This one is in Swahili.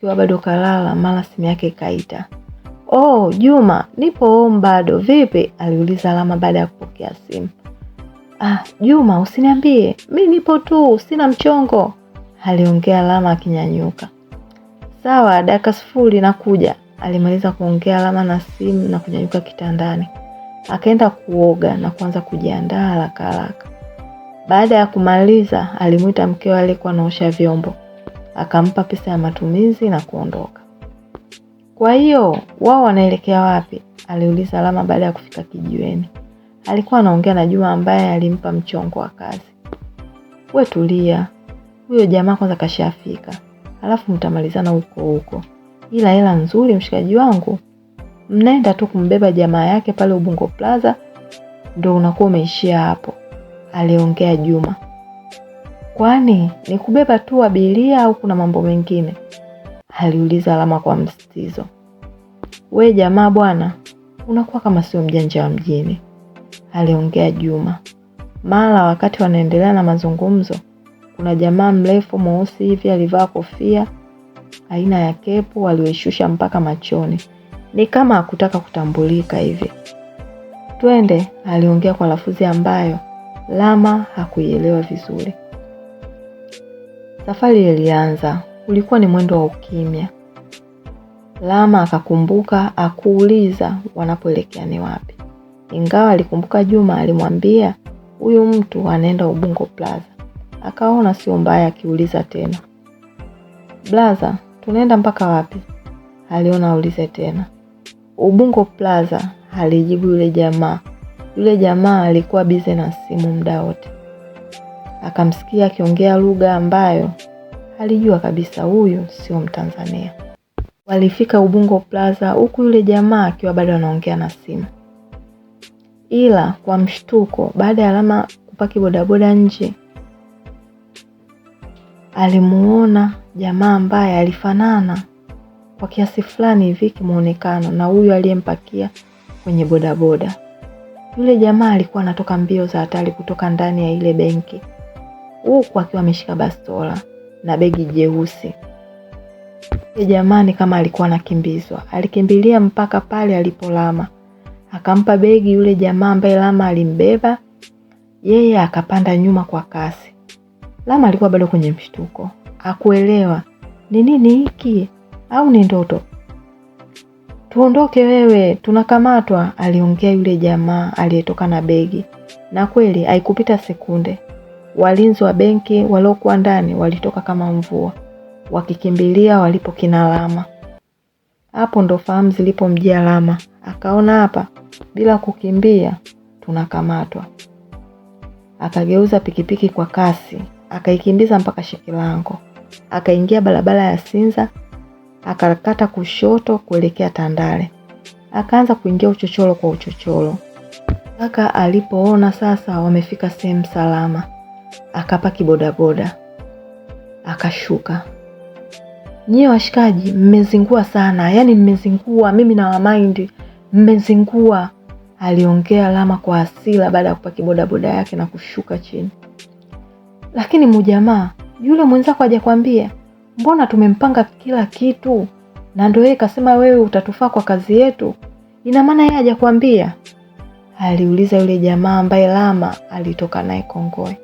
akiwa bado kalala, mara simu yake ikaita. "Oh, Juma, nipo home bado. Vipi?" aliuliza Lama baada ya kupokea simu. Juma, usiniambie. Mimi nipo tu, sina mchongo," aliongea Lama akinyanyuka. "Sawa, dakika 0 nakuja," alimaliza kuongea Lama na simu na kunyanyuka kitandani. Akaenda kuoga na kuanza kujiandaa haraka. Baada ya kumaliza, alimuita mkewe aliyekuwa anaosha vyombo. Akampa pesa ya matumizi na kuondoka. "Kwa hiyo, wao wanaelekea wapi?" aliuliza Lama baada ya kufika kijiweni. Alikuwa anaongea na Juma ambaye alimpa mchongo wa kazi. "Wewe tulia. Huyo jamaa kwanza kashafika. Alafu mtamalizana huko. Ila hela nzuri mshikaji wangu. Mnaenda tu kumbeba jamaa yake pale Ubungo Plaza, ndio unakuwa umeishia hapo," aliongea Juma. "Kwani ni kubeba tu abiria au kuna mambo mengine?" aliuliza Lama kwa msitizo. "We jamaa bwana, unakuwa kama sio mjanja wa mjini," aliongea Juma. Mara wakati wanaendelea na mazungumzo, kuna jamaa mrefu mweusi hivi alivaa kofia aina ya kepu aliyoishusha mpaka machoni. Ni kama hakutaka kutambulika hivi. "Twende," aliongea kwa lafudhi ambayo Lama hakuielewa vizuri. Safari ilianza. Ulikuwa ni mwendo wa ukimya. Lama akakumbuka akuuliza wanapoelekea ni wapi. Ingawa alikumbuka Juma alimwambia huyu mtu anaenda Ubungo Plaza. Akaona sio mbaya akiuliza tena. "Plaza, tunaenda mpaka wapi?" aliona aulize tena. "Ubungo Plaza," alijibu yule jamaa. Yule jamaa alikuwa busy na simu muda wote. Akamsikia akiongea lugha ambayo alijua kabisa huyu sio Mtanzania. Walifika Ubungo Plaza huku yule jamaa akiwa bado anaongea na simu. Ila kwa mshtuko, baada ya Lama kupaki bodaboda nje, alimuona jamaa ambaye alifanana kwa kiasi fulani hivi kimuonekano na huyu aliyempakia kwenye bodaboda. Yule jamaa alikuwa anatoka mbio za hatari kutoka ndani ya ile benki, huku akiwa ameshika bastola na begi jeusi. Yule jamaa ni kama alikuwa anakimbizwa. Alikimbilia mpaka pale alipo Lama. Akampa begi yule jamaa ambaye Lama alimbeba. Yeye akapanda nyuma kwa kasi. Lama alikuwa bado kwenye mshtuko. Hakuelewa ni nini hiki au ni ndoto. "Tuondoke wewe, tunakamatwa," aliongea yule jamaa aliyetoka na begi. Na kweli haikupita sekunde, walinzi wa benki waliokuwa ndani walitoka kama mvua, wakikimbilia walipo kina Lama. Hapo ndo fahamu zilipomjia Lama. Akaona hapa bila kukimbia tunakamatwa. Akageuza pikipiki kwa kasi, akaikimbiza mpaka Shekilango. Akaingia barabara ya Sinza, akakata kushoto kuelekea Tandale. Akaanza kuingia uchochoro kwa uchochoro. Mpaka alipoona sasa wamefika sehemu salama, akapaki bodaboda. Akashuka. "Nyie washikaji mmezingua sana, yani mmezingua, mimi na wamind mmezingua," aliongea Lama kwa hasira baada ya kupaki bodaboda yake na kushuka chini. "Lakini mujamaa, yule mwenzako hajakwambia? Mbona tumempanga kila kitu na ndio yeye kasema wewe utatufaa kwa kazi yetu? Ina maana yeye hajakwambia?" aliuliza yule jamaa ambaye Lama alitoka naye Kongoe.